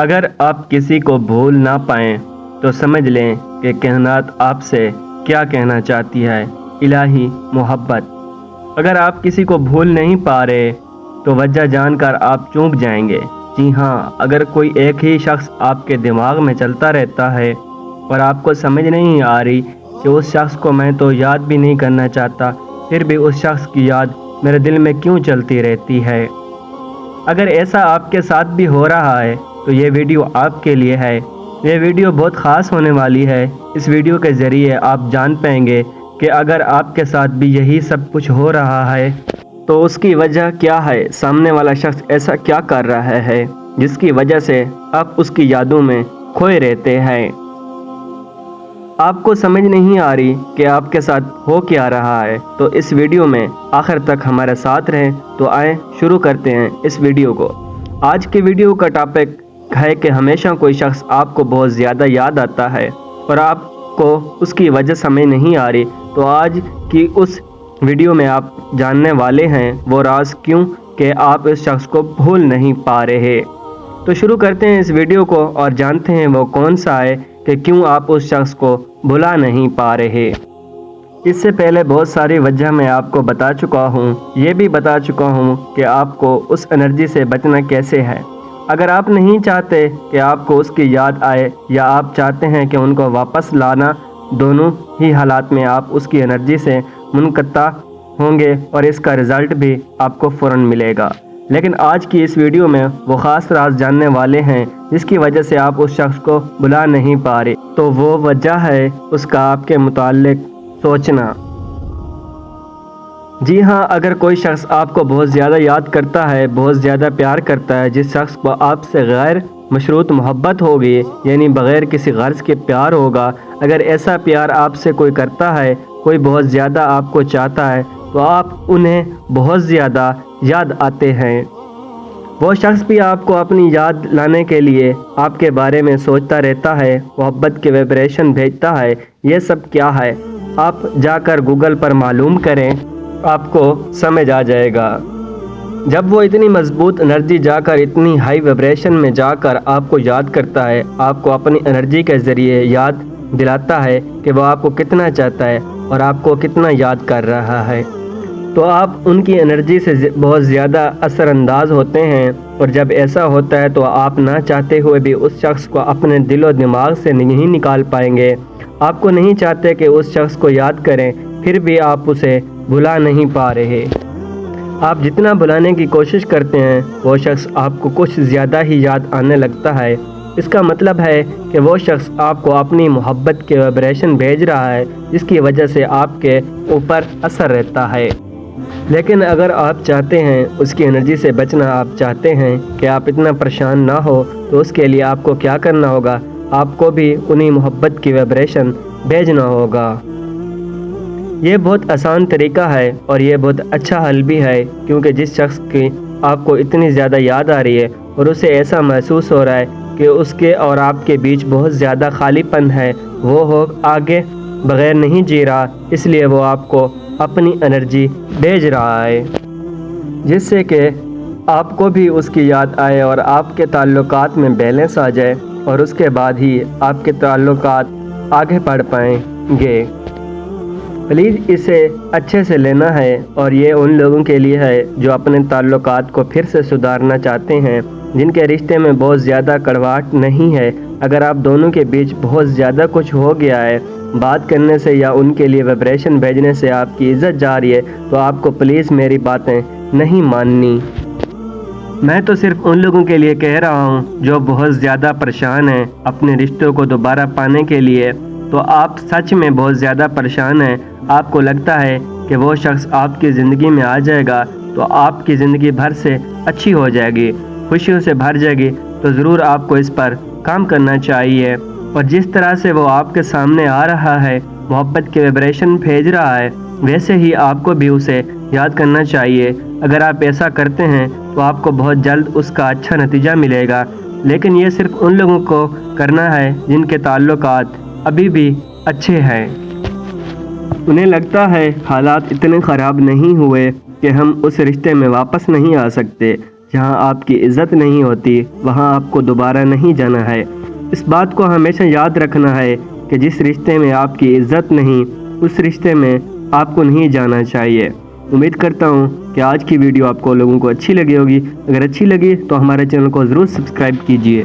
اگر آپ کسی کو بھول نہ پائیں تو سمجھ لیں کہ کائنات آپ سے کیا کہنا چاہتی ہے۔ الہی محبت۔ اگر آپ کسی کو بھول نہیں پا رہے تو وجہ جان کر آپ چونک جائیں گے۔ جی ہاں، اگر کوئی ایک ہی شخص آپ کے دماغ میں چلتا رہتا ہے اور آپ کو سمجھ نہیں آ رہی کہ اس شخص کو میں تو یاد بھی نہیں کرنا چاہتا، پھر بھی اس شخص کی یاد میرے دل میں کیوں چلتی رہتی ہے؟ اگر ایسا آپ کے ساتھ بھی ہو رہا ہے تو یہ ویڈیو آپ کے لیے ہے۔ یہ ویڈیو بہت خاص ہونے والی ہے۔ اس ویڈیو کے ذریعے آپ جان پائیں گے کہ اگر آپ کے ساتھ بھی یہی سب کچھ ہو رہا ہے تو اس کی وجہ کیا ہے، سامنے والا شخص ایسا کیا کر رہا ہے جس کی وجہ سے آپ اس کی یادوں میں کھوئے رہتے ہیں۔ آپ کو سمجھ نہیں آ رہی کہ آپ کے ساتھ ہو کیا رہا ہے تو اس ویڈیو میں آخر تک ہمارے ساتھ رہیں۔ تو آئیں شروع کرتے ہیں اس ویڈیو کو۔ آج کے ویڈیو کا ٹاپک ہے کہ ہمیشہ کوئی شخص آپ کو بہت زیادہ یاد آتا ہے اور آپ کو اس کی وجہ سمجھ نہیں آ رہی۔ تو آج کی اس ویڈیو میں آپ جاننے والے ہیں وہ راز کیوں کہ آپ اس شخص کو بھول نہیں پا رہے۔ تو شروع کرتے ہیں اس ویڈیو کو اور جانتے ہیں وہ کون سا ہے کہ کیوں آپ اس شخص کو بھلا نہیں پا رہے۔ اس سے پہلے بہت ساری وجہ میں آپ کو بتا چکا ہوں، یہ بھی بتا چکا ہوں کہ آپ کو اس انرجی سے بچنا کیسے ہے۔ اگر آپ نہیں چاہتے کہ آپ کو اس کی یاد آئے یا آپ چاہتے ہیں کہ ان کو واپس لانا، دونوں ہی حالات میں آپ اس کی انرجی سے منقطع ہوں گے اور اس کا رزلٹ بھی آپ کو فوراً ملے گا۔ لیکن آج کی اس ویڈیو میں وہ خاص راز جاننے والے ہیں جس کی وجہ سے آپ اس شخص کو بھلا نہیں پا رہے۔ تو وہ وجہ ہے اس کا آپ کے متعلق سوچنا۔ جی ہاں، اگر کوئی شخص آپ کو بہت زیادہ یاد کرتا ہے، بہت زیادہ پیار کرتا ہے، جس شخص کو آپ سے غیر مشروط محبت ہوگی، یعنی بغیر کسی غرض کے پیار ہوگا، اگر ایسا پیار آپ سے کوئی کرتا ہے، کوئی بہت زیادہ آپ کو چاہتا ہے تو آپ انہیں بہت زیادہ یاد آتے ہیں۔ وہ شخص بھی آپ کو اپنی یاد لانے کے لیے آپ کے بارے میں سوچتا رہتا ہے، محبت کے ویبریشن بھیجتا ہے۔ یہ سب کیا ہے؟ آپ جا کر گوگل پر معلوم کریں، آپ کو سمجھ آ جائے گا۔ جب وہ اتنی مضبوط انرجی جا کر اتنی ہائی ویبریشن میں جا کر آپ کو یاد کرتا ہے، آپ کو اپنی انرجی کے ذریعے یاد دلاتا ہے کہ وہ آپ کو کتنا چاہتا ہے اور آپ کو کتنا یاد کر رہا ہے، تو آپ ان کی انرجی سے بہت زیادہ اثر انداز ہوتے ہیں۔ اور جب ایسا ہوتا ہے تو آپ نہ چاہتے ہوئے بھی اس شخص کو اپنے دل و دماغ سے نہیں نکال پائیں گے۔ آپ کو نہیں چاہتے کہ اس شخص کو یاد کریں، پھر بھی آپ اسے بھلا نہیں پا رہے۔ آپ جتنا بھلانے کی کوشش کرتے ہیں وہ شخص آپ کو کچھ زیادہ ہی یاد آنے لگتا ہے۔ اس کا مطلب ہے کہ وہ شخص آپ کو اپنی محبت کے ویبریشن بھیج رہا ہے جس کی وجہ سے آپ کے اوپر اثر رہتا ہے۔ لیکن اگر آپ چاہتے ہیں اس کی انرجی سے بچنا، آپ چاہتے ہیں کہ آپ اتنا پریشان نہ ہو، تو اس کے لیے آپ کو کیا کرنا ہوگا؟ آپ کو بھی انہی محبت کی ویبریشن بھیجنا ہوگا۔ یہ بہت آسان طریقہ ہے اور یہ بہت اچھا حل بھی ہے، کیونکہ جس شخص کی آپ کو اتنی زیادہ یاد آ رہی ہے اور اسے ایسا محسوس ہو رہا ہے کہ اس کے اور آپ کے بیچ بہت زیادہ خالی پن ہے، وہ آگے بغیر نہیں جی رہا، اس لیے وہ آپ کو اپنی انرجی بھیج رہا ہے جس سے کہ آپ کو بھی اس کی یاد آئے اور آپ کے تعلقات میں بیلنس آ جائے، اور اس کے بعد ہی آپ کے تعلقات آگے بڑھ پائیں گے۔ پلیز اسے اچھے سے لینا ہے، اور یہ ان لوگوں کے لیے ہے جو اپنے تعلقات کو پھر سے سدھارنا چاہتے ہیں، جن کے رشتے میں بہت زیادہ کڑواہٹ نہیں ہے۔ اگر آپ دونوں کے بیچ بہت زیادہ کچھ ہو گیا ہے، بات کرنے سے یا ان کے لیے ویبریشن بھیجنے سے آپ کی عزت جا رہی ہے، تو آپ کو پلیز میری باتیں نہیں ماننی۔ میں تو صرف ان لوگوں کے لیے کہہ رہا ہوں جو بہت زیادہ پریشان ہیں اپنے رشتوں کو دوبارہ پانے کے لیے۔ تو آپ سچ میں بہت زیادہ پریشان ہیں، آپ کو لگتا ہے کہ وہ شخص آپ کی زندگی میں آ جائے گا تو آپ کی زندگی بھر سے اچھی ہو جائے گی، خوشیوں سے بھر جائے گی، تو ضرور آپ کو اس پر کام کرنا چاہیے۔ اور جس طرح سے وہ آپ کے سامنے آ رہا ہے، محبت کے ویبریشن بھیج رہا ہے، ویسے ہی آپ کو بھی اسے یاد کرنا چاہیے۔ اگر آپ ایسا کرتے ہیں تو آپ کو بہت جلد اس کا اچھا نتیجہ ملے گا، لیکن یہ صرف ان لوگوں کو کرنا ہے جن کے تعلقات ابھی بھی اچھے ہیں۔ انہیں لگتا ہے حالات اتنے خراب نہیں ہوئے کہ ہم اس رشتے میں واپس نہیں آ سکتے۔ جہاں آپ کی عزت نہیں ہوتی وہاں آپ کو دوبارہ نہیں جانا ہے۔ اس بات کو ہمیشہ یاد رکھنا ہے کہ جس رشتے میں آپ کی عزت نہیں اس رشتے میں آپ کو نہیں جانا چاہیے۔ امید کرتا ہوں کہ آج کی ویڈیو آپ کو لوگوں کو اچھی لگی ہوگی۔ اگر اچھی لگی تو ہمارے چینل کو ضرور سبسکرائب کیجیے۔